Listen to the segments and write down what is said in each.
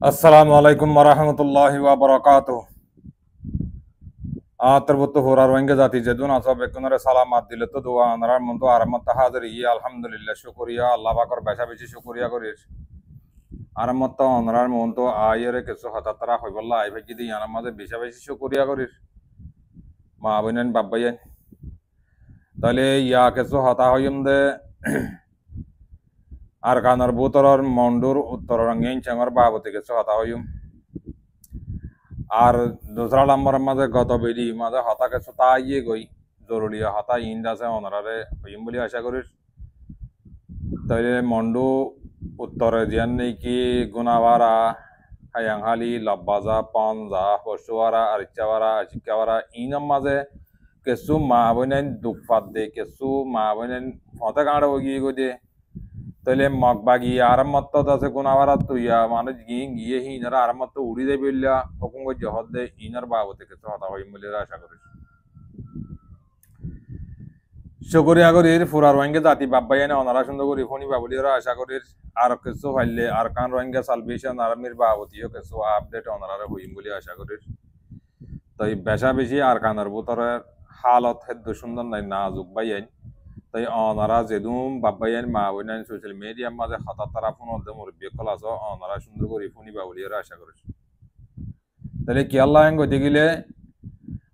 আসসালামু আলাইকুম ওয়া ওয়া বারাকাতুহু। আতরবত হোরা রোহিঙ্গা জাতি যেদুন আসব বেকুনরে সালামাত দিলে তো দোয়া আনার মন্ত আরামত হাজির ইয়া আলহামদুলিল্লাহ শুকরিয়া আল্লাহ পাকের বেশা বেশি শুকরিয়া করিস আরামত অনরার মন্ত আয়েরে কিছু হতাতরা হইবল্লা আই ভাই যদি ইয়ার মাঝে বেশা বেশি শুকরিয়া করিস মা বইনেন বাব্বাইয়েন তাহলে ইয়া কিছু হতা হইম দে আর কানর বুতরর মন্ডুর উত্তর রঙিন চেঙ্গর বাবতে কিছু হতা হইম আর দোসরা নম্বর মাঝে গত বেরি মাঝে হতা কিছু তা ইয়ে গই জরুরি হতা ইন্দ আছে অনারে হইম বলে আশা করিস তাইলে মন্ডু উত্তরে দিয়ান নেকি গুনাওয়ারা হায়াংহালি লব্বাজা পঞ্জা হসুয়ারা আরিচাওয়ারা আচিকাওয়ারা ইনার মাঝে কিছু মা বইনেন দুঃখ পাত দে কিছু মা বইনেন হতে কাঁড়ে গিয়ে গো দে তাহলে মগবাগি আরামত আছে গুনাওয়ারা তুইয়া মানুষ গিয়ে গিয়ে ইনারা আরামত উড়ি দে বিল্লা হুকুম গো জহদ দে ইনার বাবতে কিছু হতা হইম বলে আশা করিস শুকরিয়া করির ফুরা রোহিঙ্গা জাতি বাব্বাইনে অনারা সুন্দর করি ফোনি বাবুলিরা আশা করির আর কিছু ফাইলে আর কান রোহিঙ্গা সালভেশন আর্মির বাবতীয় কিছু আপডেট অনারা হইম বলে আশা করির তাই বেশা বেশি আর কানের ভিতরে হালত হেদ্দ সুন্দর নাই নাজুক বাইন তাই অনারা যেদুম বাব্বাইন মা বইনাইন সোশ্যাল মিডিয়ার মাঝে হঠাৎ তারা ফোন হতে মুরব্বী কল আছো অনারা সুন্দর করি ফোনি বাবুলিরা আশা করিস তাহলে কি আল্লাহ গতি গেলে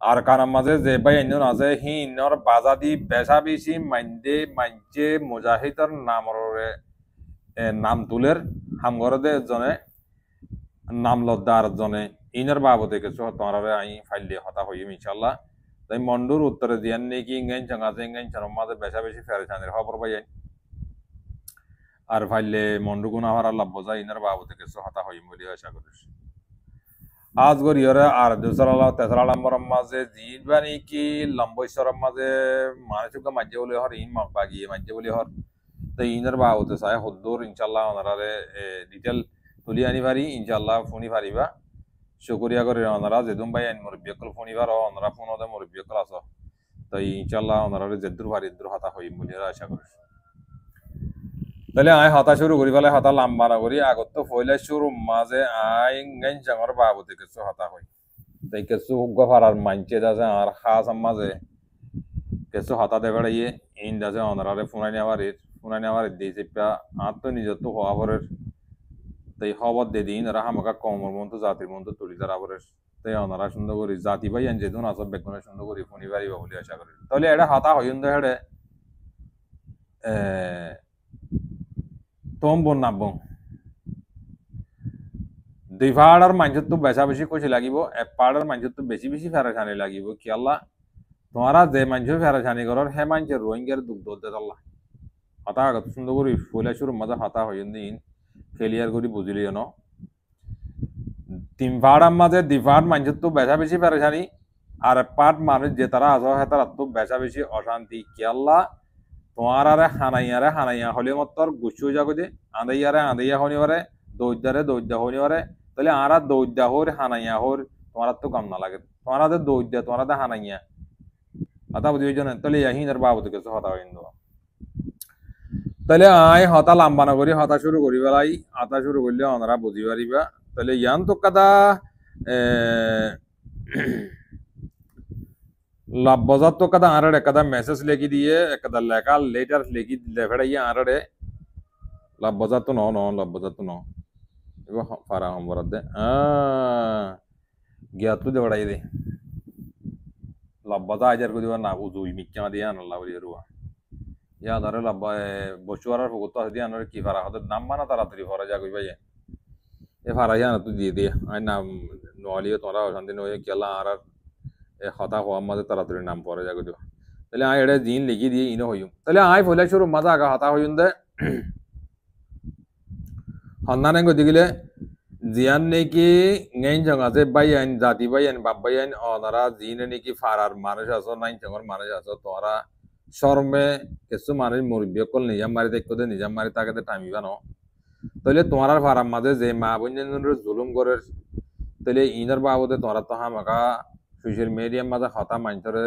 আর কানার মাঝে যে ভাই ইন্জন আছে হি ইন্নর বাজাদি বেশা বেশি মাইন্দে মাইনচে মুজাহিদর নামরে নাম তুলের হামগরদে জনে নাম লদ্দার জনে ইনার বাবদে কিছু তোমারে আই ফাইলে হতা হইম ইনশাআল্লাহ তাই মন্ডুর উত্তরে দিয়ান নেকি ইঙ্গাইন চাঙ্গাতে ইঙ্গাইন চানোর মাঝে বেশা বেশি ফেরেছানের খবর পাই আর ফাইলে মন্ডু গুনা হওয়ার আল্লাহ বোঝা ইনার বাবদে কিছু হতা হইম বলে আশা করিস আজ গরিয়রে আর দুসরা তেসরা নম্বর মাঝে জিবানি কি লম্বৈশ্বর মাঝে মানুষকে মাঝে বলে হর ইন বাগিয়ে মাঝে বলে হর তো ইনার বা হতে চায় হদ্দুর ইনশাল্লাহ ওনারে ডিটেল তুলি আনি পারি ইনশাল্লাহ ফোনি পারিবা শুকরিয়া করে ওনারা যেদুম ভাই আইন মুরব্বিয়কল ফোনি পার ওনারা ফোন ওদের মুরব্বিয়কল আছো তো ইনশাল্লাহ ওনারা যেদুর পারি দূর হতা হইম বলে আশা করি তাহলে আয় হতা শুরু করি ফেলে হতা লাম্বা না করি আগত তো ফইলে শুরু মাঝে আই গাইন চাঙর বাবুতে কিছু হতা হই তাই কিছু হুগ্গ ফারার মাইনচে দাসে আর খাস মাঝে কিছু হতা দেবে ইয়ে ইন দাসে অনারে ফোনাই নেওয়ার দিয়ে চেপা আর তো নিজের তো হওয়া পরের তাই খবর দিয়ে দিন এরা হামাকা কমর মন তো জাতির মন তো তুলি তারা পরের তাই অনারা সুন্দর করি জাতি ভাই আন যেদিন আসব বেগুনে সুন্দর করি ফোনি পারিবা বলে আশা করি তাহলে এটা হতা হইন দে হেডে তোম বন নাবং দুই পাহাড়ের মানুষের তো বেশা বেশি খুশি লাগিব এক পাহাড়ের মানুষের তো বেশি বেশি ফেরাছানি লাগিব কি আল্লাহ তোমারা যে মানুষ ফেরাছানি করার হে মানুষের রোহিঙ্গার দুঃখ দে আল্লাহ হতা আগত সুন্দর করি ফুলে শুরু মাঝে হতা হইন দিন ক্লিয়ার করি বুঝলি ন তিন পাহাড়ের মাঝে দুই পাহাড় মানুষের তো বেশা বেশি ফেরাছানি আর পাহাড় মানুষ যে তারা আছো হে তারা তো বেশা বেশি অশান্তি কি আল্লাহ তোমার হানাইয়া হলে মতর গুছু যাগো দে আঁদাইয়া হনিবারে দৌদ্যা হনিবারে তাহলে আরা দৌদ্যা হর হানাইয়া হর তোমার তো কাম না লাগে তোমার দৌদ্যা তোমার হানাইয়া কথা বুঝি না তাহলে ইয়াহিনের বাবদ কিছু হতা হইন তাহলে আয় হতা লাম্বা না করি হতা শুরু করি বেলাই হতা শুরু করলে ওনারা বুঝি পারিবা তাহলে ইয়ান তো কাদা বজার তো কাদা আঁড়ে কাদা মেসেজ লেখি দিয়ে কাদা লেখা লেটার লেখি লেফেড়াইয়া আঁড়ে লাভ বজার তো লাভ বজার তো এবার ফারা হম দে জ্ঞাত তো দেবড়াই দে লাভ বজা আজার করে দিবা না উজুই মিক্কা দিয়ে আনাল্লা বলি রুয়া ইয়া ধরে লাভ বসুয়ার ফুকুত দিয়ে আনার কি ফারা হতে নাম মানা তাড়াতাড়ি ফরা যা কই ভাই এ ফারা জানা তুই দিয়ে দিয়ে আই নাম নোয়ালিও তোরা অশান্তি নয় কেলা আর এ হতা হওয়ার মাঝে তাড়াতাড়ি নাম পরে যাকে দিবা তাহলে আয় এটা জিন লিখি দিয়ে ইনো হইম তাহলে আয় ফলে শুরু মাঝে আগা হতা হইম দে সন্ধানে গতি গেলে জিয়ান নেকি ngain আছে বাই আইন জাতি বাই আইন বাপ বাই আইন অনারা জিনে নেকি ফারার মানুষ আছো নাইন চঙর মানুষ আছো তোরা শর্মে কিছু মানুষ মুরব্বী কল নিজাম মারি দেখতে দে নিজাম মারি তাকে টাইমিবা ন তাহলে তোমার ফারার মাঝে যে মা বোন জুলুম করে তাহলে ইনার বাবদে তোরা তো হামাকা সোশ্যাল মিডিয়ার মাঝে হতা মানুষরে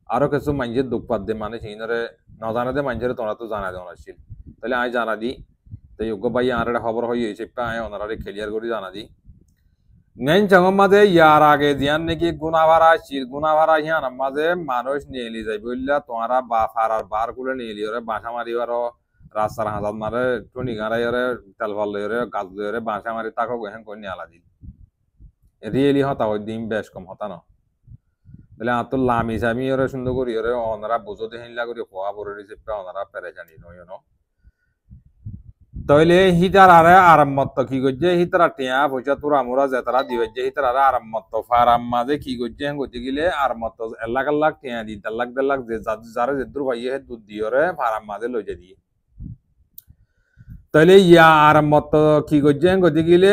আরো কিছু মানুষের দুঃখ পাত দে মানুষ ইনারে নজানা দে মানুষের তোরা তো জানা দেওয়া আসছিল তাহলে আই জানা দি তো যোগ্য ভাই আর একটা খবর হয়েছে পায় ওনারা ক্লিয়ার করে জানা দি নেন চঙর মাঝে ইয়ার আগে জিয়ান নাকি গুণাভাড়া হিয়ান মাঝে মানুষ নিয়ে যাই বললা তোমারা বা ফারার বার করে নিয়ে ওরে বাসা মারি আরো রাস্তার হাজার মারে টনি গাড়াই ওরে তেল ভাল লইরে গাছ লইরে বাসা মারি তাকে গহেন করে নিয়ে আলাদি রিয়েলি হতা ওই দিন বেশ কম হতা না বলে আর তো লামি সামি ওরে সুন্দর করি ওরে ওনারা বুঝো দেহিনলা করি হওয়া পড়ে দিছে ওনারা পেরেছানি নয় ন তাইলে হিতার আরে আরামত কি করছে হিতারা টিয়া পয়সা তোরা মোরা যেতারা দিবে যে হিতার আরে আরামত ফারাম মাঝে কি করছে গতি গেলে আরামত এলাক এলাক টিয়া দি দেড় লাখ যে যারা যে দূর ভাইয়ে দুধ দিয়ে রে ফারাম মাঝে লইজে দিয়ে তাইলে ইয়া আরামত কি করছে গতি গেলে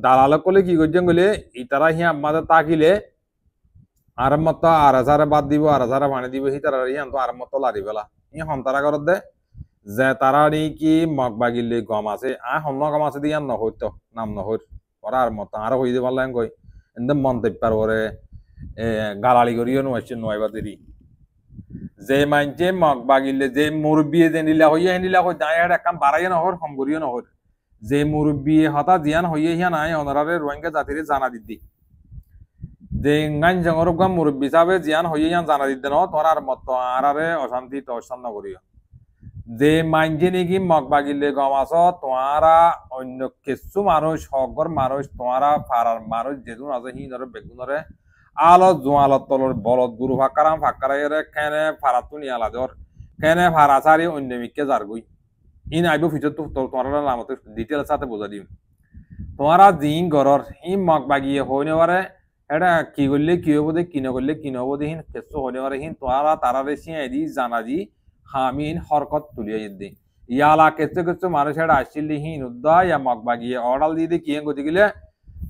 দালালক কলে কি করছে বলে ইতারা হিয়া মাঝে তাকিলে আরামত আর হাজারে বাদ দিব আর হাজারে পানি দিব হিতারা হিয়ান তো আরামত লারি বেলা ই হন্তারা করত দে যে তারা কি মগ বাগিলে গম আছে হন্য গম আছে দিয়ে নহইত নাম নহর ওরা আর মত আর হইতে পারলাম কই এনে মন্তব্যের ওরে গালালি করিও নয়বা দেরি যে মানছে মগ বাগিলে যে মুরব্বী যে নিলা হইয়া নিলা কই দাঁড়িয়ে একটা বাড়াইয়া নহর কম করিও নহর যে মুরব্বী হতা জিয়ান হইয়া হিয়া নাই অনারে রোহিঙ্গা জাতিরে জানা দিদি যে গান জঙ্গর গাম মুরব্বী হিসাবে জিয়ান হইয়া হিয়ান জানা দিতে ন তোর আর মত আরে অশান্তি তো অশান্ত করিও যে মানছে নাকি মগ বাগিলে গম আস তোমারা অন্য কিছু মানুষ হকর মানুষ তোমারা ফারার মানুষ যেদিন আছে হিনরে বেগুনরে আলো জোয়ালত তলর বলদ গুরু ফাঁকারাইরে কেনে ফারাত নিয়ে আলাদর কেনে ফারা সারি অন্য মিকে যারগুই ইন আইব ফিচর তো তোমার নামতে ডিটেলস সাথে বোঝা দিম তোমারা জিন গরর ই মগ বাগিয়ে হইনে পারে এটা কি করলে কি হবো দে কি নকরলে কি নহবো দেহিন কিছু হইনে পারে হিন তোমারা তারারে সিঁয়াই দি জানা দি হামিন হরকত তুলিয়ে দি ইয়ালা কিছু কিছু মানুষ এটা আসছিল হিন উদ্দা ইয়া মগ বাগিয়ে অর্ডার দিয়ে দি কি গতি গেলে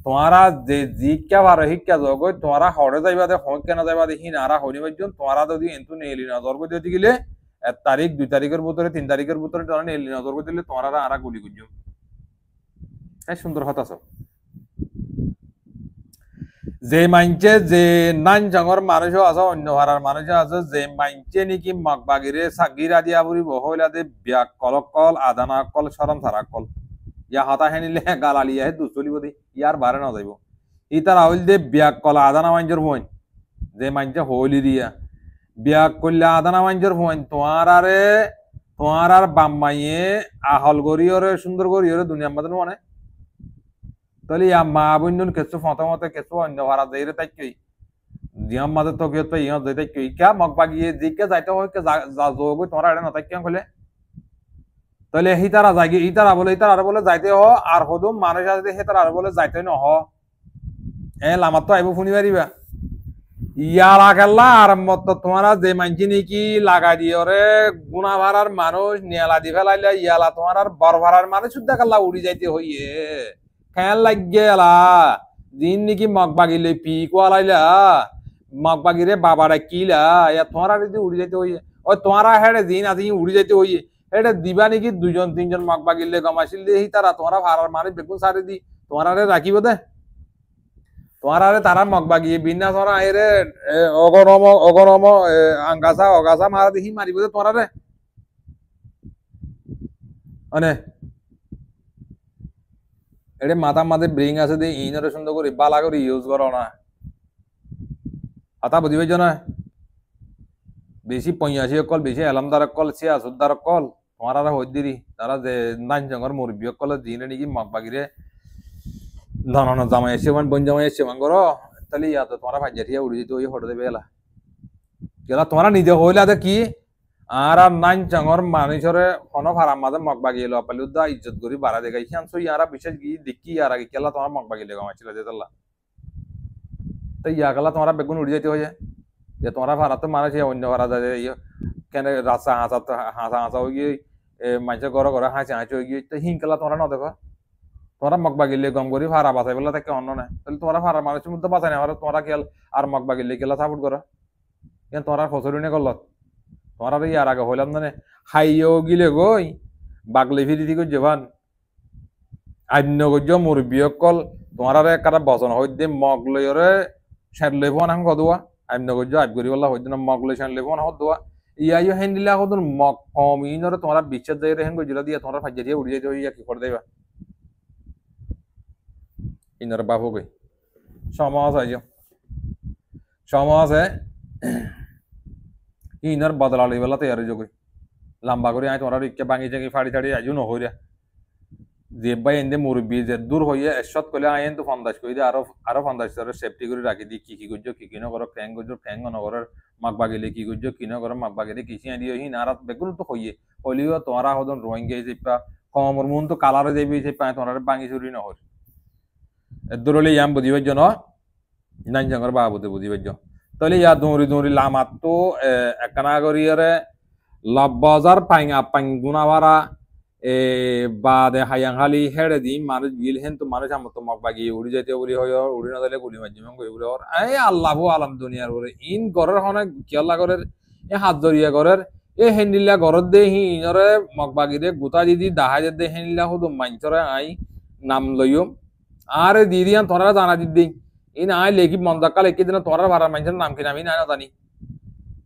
তোমারা যে জিজ্ঞা পারো শিক্ষা যোগ তোমারা হরে যাইবা দে হকে না যাইবা দেখি নারা হরি বাজন তোমারা যদি এন্তু নেলি নজর করে দিতে গেলে 1 তারিখ 2 তারিখের ভিতরে 3 তারিখের ভিতরে তোমরা নেলি নজর করে দিলে তোমারা আরা গুলি গুজো এই সুন্দর কথা সব যে মাইনছে যে নান জঙ্গর মানুষ আছে অন্য হারার মানুষ আছে যে মাইনছে নাকি মগবাগিরে সাগিরা দিয়া বুড়ি বহইলা দে ব্যাক কল আদানা কল শরম সারা কল ইয়া হতা হেনিলে গালালিয়া হে দুচলিব দি ইয়ার বারে না যাইব ই তার আউল দে ব্যাক কল আদানা মাইঞ্জর ভইন যে মাইনছে হইলি দিয়া ব্যাক কইলা আদানা মাইঞ্জর ভইন তোমার আর বাম্মাইয়ে আহল গরিয়রে সুন্দর গরিয়রে দুনিয়ার মধ্যে মানে তাহলে ইয়া মা বন্ধুন কিছু ফতমতে কিছু অন্য ভাড়া যাইরে তাই কই জিয়াম মাঝে তো কেউ তো ইয়া যাইতে কই কে মগবাগিয়ে জিকে যাইতে হয় কে যোগ তোমরা এটা না তাই কেন কইলে তাহলে হিতারা যাই ইতারা বলে যাইতে হ আর হদম মানুষ আছে হেতারা বলে যাইতে নহ লামাত তো আইব শুনি পারিবা ইয়ারা খেলা আর মত তোমারা যে মানছি নাকি লাগাই দিয়ে রে গুণা ভাড়ার মানুষ নিয়ালা দি ফেলাইলে ইয়ালা তোমার আর বর ভাড়ার মানুষ শুদ্ধা খেলা উড়ি যাইতে হইয়ে খেয়াল লাগিয়ে এলা দিন নাকি মগ বাগিলে পি কোয়ালাইলা মগ বাগিরে বাবারা কিলা ইয়া তোমারা যদি উড়ি যাইতে হইয়ে ও তোমারা হেড়ে দিন আজি উড়ি যাইতে হইয়ে এটা দিবা নাকি 2-3 মগ বাগিলে গমাইছিল দিয়ে তারা তোমরা ভাড়ার মানে বেগুন সারি দি তোমারা রাখিব দে তোমারা তারা মগ বাগিয়ে বিনা তোরা এরে অগনম অগাছা মারা দেখি মারিব দে তোমরা মানে এটা মাথা মাঝে ব্রিং আছে দিয়ে ইনরে সুন্দর করে বালা করে ইউজ করো না হাতা বুঝিবে না বেশি 85 কল বেশি এলামদার কল 76 কল তোমারা হই দিরি তারা যে নান জঙ্গর মুরব্বী কল দিনে নাকি মগ বাগিরে ধন জামাই এসে বন জামাই এসে করো তাহলে ইয়া তো তোমরা ভাইজাটিয়া উড়ে যেতে ওই হটে দেবে গেলা তোমরা নিজে হইলা দে কি আর নান জঙ্গর মানুষরে কোনো ভাড়া মাঝে মগ বাগিয়ে লো পালি দা ইজ্জত করি বাড়া দেখাই চান্সো ইয়ারা বিশেষ গিয়ে দেখি আর আগে কেলা তোমার মগ বাগিয়ে গমাইছিল যে তাল্লা তো ইয়া গেলা তোমরা বেগুন উড়ে যেতে হয়ে যে তোমরা ভাড়া তো মানুষ অন্য ভাড়া যায় কেন রাস্তা হাঁসা হয়ে গিয়ে মানুষের ঘরে হাঁচে হয়ে গিয়ে তো হিংকেলা তোমরা না দেখো তোমরা মগ বাগিলে গম করি ভাড়া বাঁচাই বলে তাকে অন্য নেই তাহলে তোমরা ভাড়া মানুষের মধ্যে বাঁচাই না তোমরা খেয়াল আর মগ বাগিলে কেলা সাপোর্ট করো কেন তোমরা ফসলি নে করল তোমরা ইয়ার আগে হইলাম না হাইও গিলে গই বাগলে ফিরি দিকে জবান আন্য গজ্য মুরব্বী কল তোমার একটা বচন হইতে মগ লইরে সেট লইব না কদুয়া আন্য গজ্য আইব করি বলা হইতে না মগ লই সেট লইব না হদুয়া ইয়াইও হেন্দিলা কদন মক কমিনর তোমরা বিচ্ছেদ যাই রেহেন গজিলা দিয়া তোমরা ফাজ্জা দিয়ে উড়িয়ে যাই ইয়া কি করে দেবা ইনর বাবু কই সমাজ আইও সমাজে ইনর বদলালি বেলা তৈরি যোগই লম্বা করে আয় তোমরা রিক্কে ভাঙি চাঙি ফাড়ি টাড়ি আইও নহইরা যে ভাই এনে মুরব্বী যে দূর হইয়া এসত কইলে আইন তো ফান্দাস কই দিয়ে আরো ফান্দাস করে সেফটি করে রাখি দি কি গজ্জ কি নগর ফ্যাং গজ্জ ফ্যাং নগরের মাক বাগিলে কি গজ্জ কি নগর মাক বাগিলে কিছু আই দিও হি নারাত বেগুন তো হইয়ে হলিও তোমরা হদন রোহিঙ্গা যেপা কমর মন তো কালারে যাইবি যে পায় তোমরা ভাঙি চুরি নহর এদুরলে ইয়াম বুঝিবার জন্য নাইন জঙ্গর বাবুতে বুঝিবার জন্য তাহলে ইয়া দৌড়ি দৌড়ি লামাত তো একখানা করিয়ারে লব্বাজার পাইং গুনাবারা বাদে হায়াংহালি হেড়ে দি মানুষ গিল হেন তো মানুষ আমার তো মক বাগিয়ে উড়ি যাইতে উড়ি হয় উড়ি না দিলে গুলি মাঝে মঙ্গ এগুলো এই আল্লাহ আলাম দুনিয়ার করে ইন ঘরের হনে কিয়াল্লা ঘরের এ হাত জড়িয়া ঘরের এ হেন্ডিল্লা ঘরত দে হি ইনরে মক বাগিরে গোটা দিদি দাহাই দে হেন্ডিল্লা হুদু মাঞ্চরে আই নাম লইও আরে দিদিয়ান তোরা জানা দিদি ইন আই লেখি মন্দাক্কা লেখি দিন তোরা ভাড়ার মানুষের নাম কিনা আমি না জানি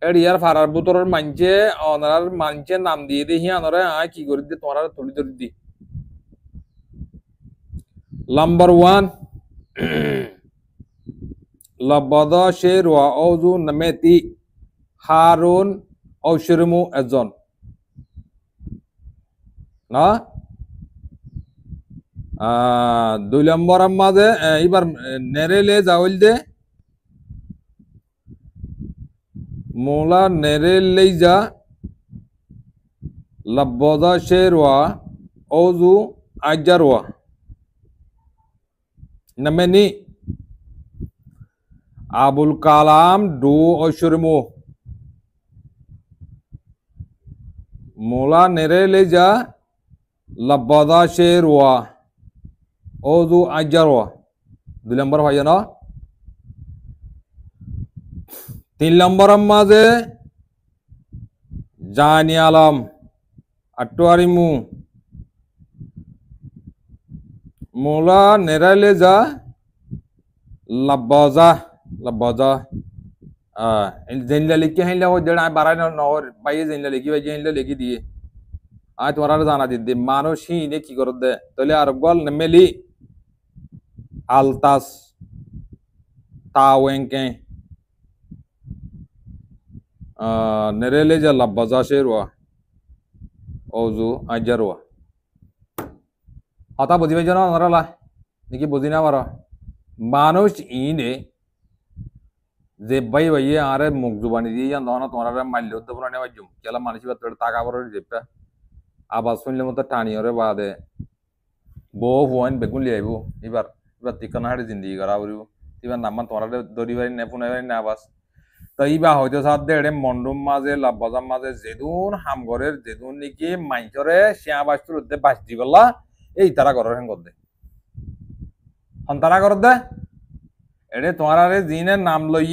এডিয়ার ফারার বুতরের মানছে অনার মানছে নাম দিয়ে দেখি আনরে আয় কি করে দি তোমার তুলি ধরি দি নাম্বার 1 লবদ শেরওয়া ওযু নামেতি হারুন ঔশরমু এজন না 2 নম্বর মাঝে এবার নেরেলে যাওল দে মোলা নেরেলেইজা লব্বদা শেরওয়া ওযু আজারওয়া নামেনি আবুল কালাম ডু ঐশ্বরমু মোলা নেরেলেইজা লব্বদা শেরওয়া ওযু আজারওয়া 2 নম্বর হয় না 3 নম্বর মাঝে জানি আলম আটোয়ারিমু মোলা নেরালেজা লব্বাজা জেনলা লিখে হেনলা হই দেড় আই বারাই নহর বাইয়ে জেনলা লিখি বাই জেনলা লিখি দিয়ে আই তোমরা জানা দিদি মানুষ হি নে কি করত দে তাহলে আর গল নেমেলি আলতাস তাওয়েনকে নেরেলেজা লব্বাজা শেরওয়া ওযু আজারওয়া হতা বুঝিবে জন নরালা নাকি বুঝি না পারো মানুষ ইনে যে ভাই ভাইয়ে আরে মুখ জুবানি দিয়ে যান তখন তোমার মাল্য হতে পুরানি বাজুম কেলা মানুষ টাকা বড় যেটা আবার শুনলে মতো টানি ওরে বাদে বউ হুয়ান বেগুন লিয়ে আইব এবার ঠিকানা হাটে জিন্দিগি করা বলিব এবার নামান তোমার দড়ি বাড়ি নে পুনে বাড়ি না আবাস তো ইবা হয়তো সাথ দে এড়ে মন্ডুম মাঝে লাভবাজার মাঝে যেদুন হামঘরের যেদুন নাকি মাইচরে শিয়া বাস্তুর উদ্দে বাস দি বললা এই তারা ঘরের হেন কর দে তারা কর দে এড়ে তোমার জিনের নাম লই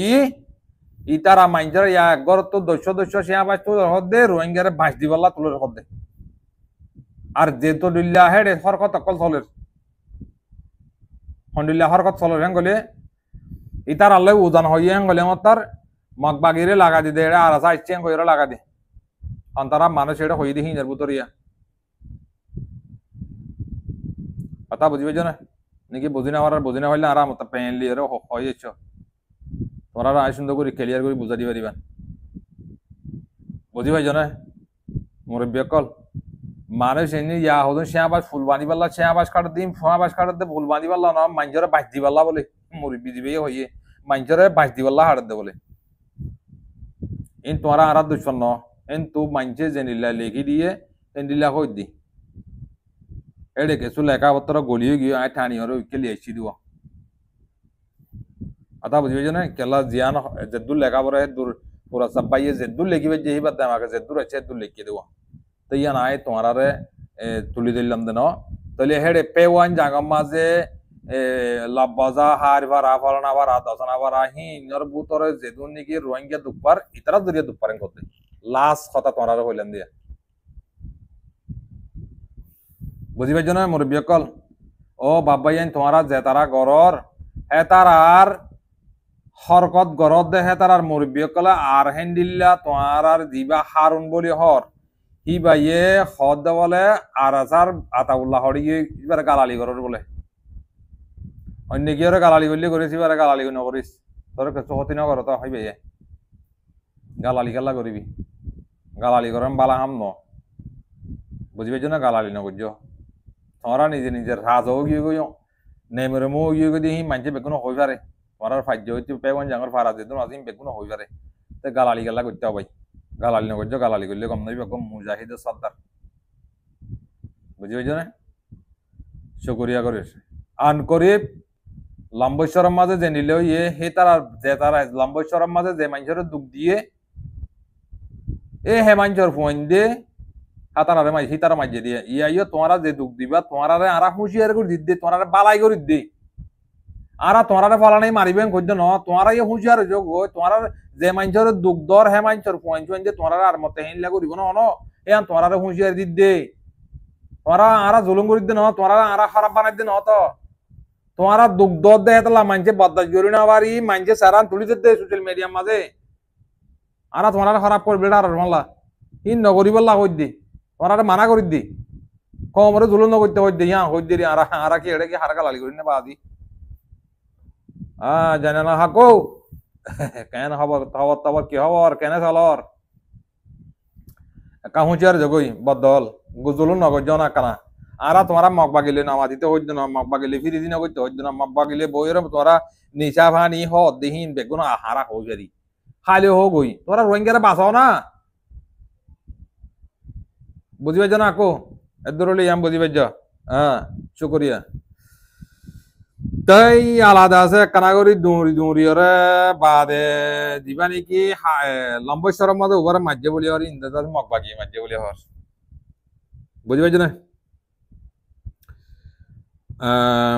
ই তারা মাইচরে ইয়া একগর তো 200 শিয়া বাস্তু হদ দে রোহিঙ্গারে বাস দি বললা তুলের হদ দে আর যে তো ডিল্লা হেডে হরকত অকল চলের হন্ডিল্লা হরকত চলের হেন গলে ই তার আল্লাহ উজান হইয়ে হেন গলে আমার তার মগবাগিরে লাগা দি দে এড়ে আর আসা ইচ্ছে কইরা লাগা দি তারা মানুষ এটা হই দি হিনের বুতরিয়া কথা বুঝিবে না নাকি বুঝি না বুঝি না হইলে আরাম পেনলি এর হয়েছ তোরা আয় সুন্দর করে ক্লিয়ার করে বুঝা দিবা দিবা বুঝি পাইছ না মুরব্বী কল মানুষ এনে ইয়া হতো শিয়াবাস ফুল বাঁধি পারলা শিয়াবাস কাটার দিন ফোঁয়াবাস কাটার দিয়ে ফুল বাঁধি পারলা না মাঞ্জরে বাঁচ দি পারলা বলে মুরব্বী দিবে হইয়ে মাঞ্জরে বাঁচ দি পারলা হাড় দে বলে ইন তোরা আর দুশ্মন ন এন তু মাঞ্চে জেনিলা লেখি দিয়ে এন্ডিলা হই দি এড়ে কিছু লেখাপত্র গলিয়ে গিয়ে আয় ঠানি হরে উইকে এসি দিব আতা বুঝবে না কেলা জিয়ান যেদুর লেখাপড়া দূর পুরা সব পাইয়ে যেদুর লেখিবে যে হিবার আমাকে যেদুর আছে যেদুর লিখিয়ে দেবো তো ইয়া নাই তোমারে তুলি দিলাম দেন তাহলে হেডে পে ওয়ান জাগাম মাঝে লাভবাজা হার ভাড়া ফলনা ভাড়া দশনা ভাড়া হিনর বুতরে যেদুর নাকি রোহিঙ্গা দুপার ইতারা দূরিয়া দুপারেন করতে লাস্ট কথা তোমার হইলাম দিয়া বুঝি পাইছ না মুরব্বী কল ও বাবাইন তোমারা যে তারা গরর হে তারার হরকত গরত দেহে তার মুরব্বী কলা আর হেন্দিল্লা তোমার আর দিবা হারুন বলি হর হি বাইয়ে হদ বলে আর আসার আতাউল্লাহ হরি এবার গালালি করর বলে অন্য কি ওরা গালালি করলে করিস এবার গালালি নকরিস তোর কিছু ক্ষতি না করো তো হইবে গালালি খেলা করিবি গালালি করেন বালা হাম ন বুঝি পাইছ না গালালি নকর্য তোমরা নিজে নিজের রাজও গিয়ে গই নেমের মো গিয়ে গই হি মানছে বেগুনো হই পারে তোমার ফাজ্য হইতে পেগন জাঙ্গর ফারা দিত আজিম বেগুনো হই পারে তে গালালি খেলা করতে হবে গালালি নকর্য গালালি করলে কম নইবে কম মুজাহিদের সর্দার বুঝি পাইছ না শুকরিয়া করিস আন করিব লম্বেশ্বরের মাঝে যে নিলেও ইয়ে হে তারা যে তারা লম্বেশ্বরের মাঝে যে মানুষের দুঃখ দিয়ে এ হে মানুষের ফোন দিয়ে হাতারে মাঝে হিতারা মাঝে দিয়ে ইয়া তোমরা যে দুঃখ দিবা তোমরা আরা হুঁশিয়ার করে দিতে তোমরা বালাই করে দি আরা তোমরা ফালা নাই মারিবেন কইতে ন তোমরা ইয়ে হুঁশিয়ার যোগ তোমরা যে মানুষের দুঃখ দর হে মানুষের ফোন ফোন যে তোমরা আর মতে হিনলা করিব না অন এ তোমরা হুঁশিয়ার দিতে তোমরা আরা জুলুম করে দিতে ন তোমরা আরা খারাপ বানাই দিতে ন তো তোমারা দুগ্ধ দেয় তাহলে মানছে বদাস করি না পারি মানছে সারান তুলি দে সোশ্যাল মিডিয়ার মাঝে আরা তোমার খারাপ করবে আর মাল্লা ই নগরী বললা হই দি তোমার মানা করি দি কমরে জুলুম করতে হই দি ইয়া হই দি আরা আরা কি এটা কি হারকা লালি করি না বাদি জানে না হাকো কেন খবর খবর তবর কি খবর কেন চলর কাহুচার জগই বদল জুলুম নগর জনা কানা আরা তোমরা মগ বাগিলে নামা দিতে হইতো না মগ বাগিলে ফিরি দিন করতে হইতো না মগ বাগিলে বইয়ের তোমরা নিশা ভানি হ দিহীন বেগুন হারা হই যারি খাইলে হোক হই তোমরা রোহিঙ্গারে বাঁচাও না বুঝি পাইছ না আকো এদর হলে ইয়াম বুঝি পাইছ হ্যাঁ শুকরিয়া তাই আলাদা আছে কানাগরি দৌড়ি দৌড়ি ওরে বাদে দিবা নাকি লম্বেশ্বরের মধ্যে ওভারে মাঝে বলি আর ইন্দাজ মগ বাগিয়ে মাঝে বলি হর বুঝি পাইছ না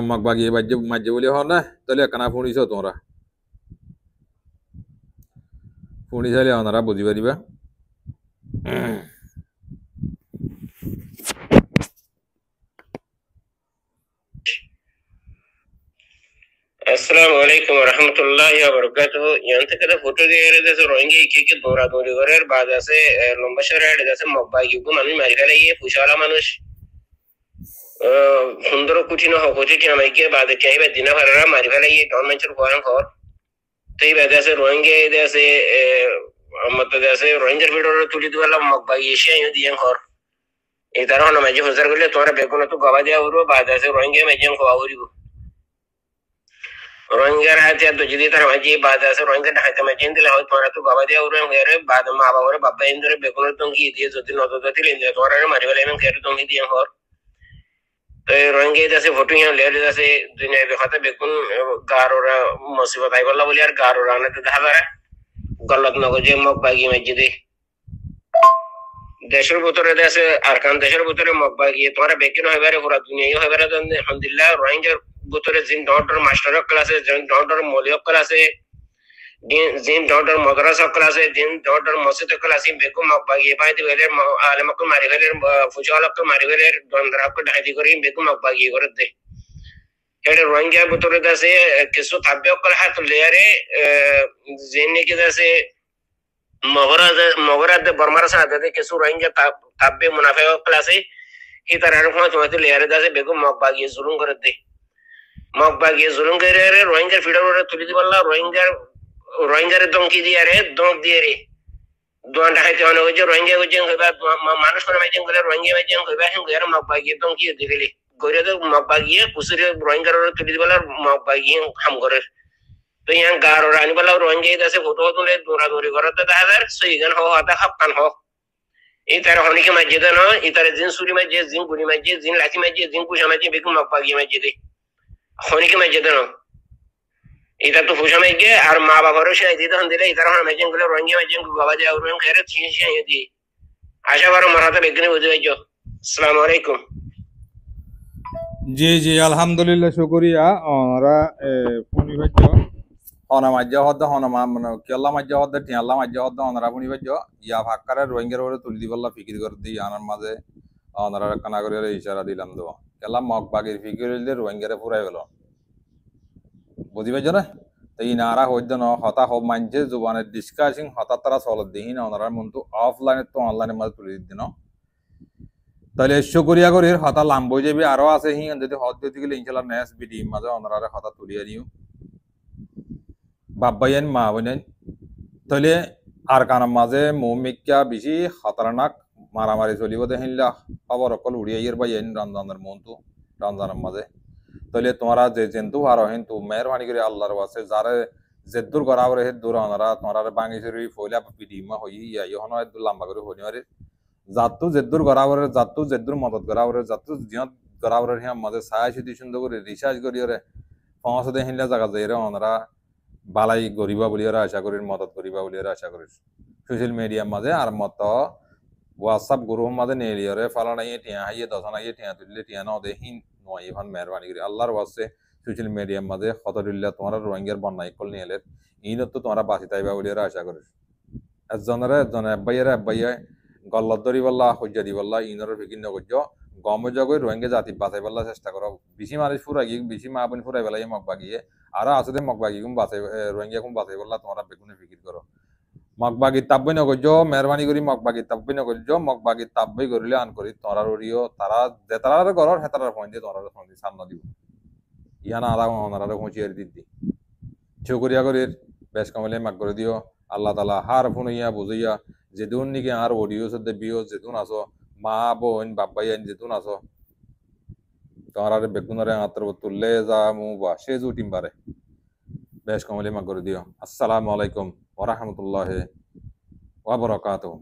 মগ বাগিয়ে মাঝে বলি হর না তাহলে কানা ফুড়িছ তোমরা ফুড়ি চাইলে ওনারা বুঝি পারিবা अस्सलाम वालेकुम रहमतुल्लाहि व बरकातहू यांत कदा फोटो दिए जैसे रोहिंगे के दौरा दौरी करे बाद से लंबा शहर जैसे मब्बा युगो मानुष मारी फेले ये पुशाला मानुष सुंदर कुछ न हो कुछ क्या मैं के बाद चाहिए दिन भर मारी फेले ये डॉन मंचर कोरन खौर तो ये बाद से रोहिंगे जैसे मतलब जैसे रोहिंगर वीडियो तुली दुला मब्बा ये शेय दिए खौर এই তারা হন মাঝে হুজার করলে তোরা বেগুন তো গবা দেয়া উড়ো বাদ আছে রোহিঙ্গা মাঝে খাওয়া উড়িব রোহিঙ্গার হাতে তো যদি তার মাঝে বাদ আছে রোহিঙ্গা ঢাকাতে মাঝে দিলে হয় তোরা তো গবা দেয়া উড়ো হেরে বাদ মা বাবার বাবা ইন্দরে বেগুন টঙ্গি দিয়ে যদি নজর দিতে ইন্দে তোরা মারি ফেলে এমন কেরে টঙ্গি দিয়ে হর তো রোহিঙ্গা দেশে ফটো হিয়া লেরে দেশে দুনিয়া বেখাতে বেগুন গারোরা মুসিবত আই বললা বলি আর গারোরা না তো ধারা গলত নগজে মক বাগি মাঝে দে দেশের ভিতরে দেশে আর কান দেশের ভিতরে মকবা গিয়ে তোমরা বেকিন হইবারে পুরা দুনিয়াই হইবারে আলহামদুলিল্লাহ রোহিঙ্গার ভিতরে জিন ডক্টর মাস্টার ক্লাসে জিন ডক্টর মৌলিক ক্লাসে জিন ডক্টর মাদ্রাসা ক্লাসে জিন ডক্টর মসজিদ ক্লাসে বেকু মকবা গিয়ে বাইতে গেলে আলেমকে মারি গেলে ফুজালকে মারি গেলে দন্ডরাকে ডাইদি করে বেকু মকবা গিয়ে করে দে এটা রোহিঙ্গার ভিতরে দেশে কিছু তাব্য কল হাত লেয়ারে জিন কি দেশে মগরাদ বর্মার সাথে কিছু রোহিঙ্গা তাব্বে মুনাফে ক্লাসে হি তার আরফা চমাতে লেয়ারে দাসে বেগম মকবাগিয়ে জুলুম করে দে মকবাগিয়ে জুলুম করে রে রোহিঙ্গার ফিডারে তুলি দি বললা রোহিঙ্গারে দমকি দিয়ে রে দম দিয়ে রে দোয়ান ঢাকাইতে অনেক হয়েছে রোহিঙ্গা হয়েছে মানুষ করে মাইজেন করে রোহিঙ্গা মাইজেন করে হেন করে মকবাগিয়ে দমকি দিয়ে গেলে গইরে তো মকবাগিয়ে কুসুরে রোহিঙ্গার তুলি দি বললা মকবাগিয়ে হাম করে तो यहाँ गार और आने वाला रोहिंग्या इधर से फोटो तुले दूरा दूरी करो तो दादर सहीगन हो आता हक्कन हो इधर होने की मस्जिद है ना इधर जिन सूरी मस्जिद जिन गुनी मस्जिद जिन लाठी मस्जिद जिन कुछ मस्जिद बिल्कुल मक्बागी मस्जिद है होने की मस्जिद है ना इधर तो फुशा मस्जिद और माँ बाप और शायद इधर हम दिले इधर हम मस्जिद को रोहिंग्या मस्जिद को गवाजे और हम कह रहे चीज़ ये थी आशा वालों मराठा बेगने बुझे जो अस्सलाम वालेकुम जी जी अल्हम्दुलिल्लाह शुक्रिया और पुनी बच्चो होना मज्जा होता होना मान केला मज्जा होता टियाला मज्जा होता होना पुनी बच्चो या भागकर रोहिंगर वाले तुली दिवल्ला फिकिर कर दी आनंद माजे होना कनागरी इशारा दिलाम दो केला मग बागिर फिकिर ले रोहिंगर पूरा है बोलो बुझी बच्चो ना তো ইনারা হইতো না হতা হোক মানছে জুবানের ডিসকাশিং হতা তারা চলত দিহি না ওনারা মন তো অফলাইনে তো অনলাইনের মাঝে তুলে দিত না তাহলে শুকরিয়া করে হতা লাম্বো যাবে আরো আছে হি যদি হত দিতে গেলে ইনশাল্লাহ নেক্সট ভিডিও মাঝে ওনারা হতা তুলিয়ে নিও বাব্বাইন মা বোনেন তাহলে আর কানার মাঝে মৌমিকা বেশি খতরনাক মারামারি চলিব দেখিলা খবর অকল উড়িয়াইয়ের বাইন রমজানের মনটো রমজানের মাঝে তাহলে তোমরা যে জেন্তু আর কিন্তু মেহরবানি করে আল্লাহর ওয়াসে যারে জেদ্দুর গরাবরে হে দূর অনারা তোমরা বাঙি চুরি ফইলা পিডিমা হই ইয়া হন লম্বা করে হনি মারে জাতু জেদ্দুর গরাবরে জাতু জেদ্দুর মদত গরাবরে জাতু জিয়ত গরাবরে হিয়া মাঝে ছায়া সিদ্ধি সুন্দর করে রিসার্চ করিয়রে পৌঁছ দেখিলা জায়গা যাইরে অনারা বালাই গরিবা বলিয়ারা আশা করি মদত করিবা বলিয়ারা আশা করি সোশ্যাল মিডিয়ার মাঝে আর মত হোয়াটসঅ্যাপ গ্রুপের মাঝে নেলিয়রে ফালানাই টিয়া হাইয়ে দশনাইয়ে টিয়া তুললে টিয়া ন দেহিন নয় ইভান মেহরবানি করি আল্লাহর ওয়াসে সোশ্যাল মিডিয়ার মাঝে খতরুল্লাহ তোমার রোহিঙ্গার বন্যায় কল নিয়ে এলের ইনত তো তোমরা বাঁচি তাইবা বলিয়ারা আশা করি একজনে আব্বাইয়া গল্লত ধরি বল্লা হজ্জা দি বল্লা ইনর ফিকির নগর্য গম জগই রোহিঙ্গা জাতি বাঁচাই বল্লা চেষ্টা করো বেশি মানুষ ফুরাই গিয়ে বেশি মা বোন ফুরাই বেলাই মগ বাগিয়ে আর আসলে মগ বাগি গুম বাঁচাই রোহিঙ্গা গুম বাঁচাই বল্লা তোমরা বেগুনে ফিকির করো মগবাগি তাব্বই নগর্য মেহরবানি করি মগবাগি তাব্বই নগর্য মগবাগি তাব্বই করিলে আন করি তোমরা রড়িও তারা যে তারা ঘর হেতারা ফোন দিয়ে তোমরা ফোন দিয়ে সামনে দিব ইহানা আদা ওনারা পৌঁছিয়ে দিদি চকরিয়া করি বেশ কমলে মাগ করে দিও আল্লাহ তালা হার ফোন ইয়া বুঝাইয়া যেদুন নিকে আর অডিও সদ্যে বিও যেতুন আসো মা বোন বাব্বাইয়ান যেতুন আসো তোমার বেগুনারে আত্র তুললে যা মু বা সে জুটিম বারে বেশ কমলে মাগ করে দিও আসসালামু আলাইকুম ওয়া রাহমাতুল্লাহি ওয়া বারাকাতুহু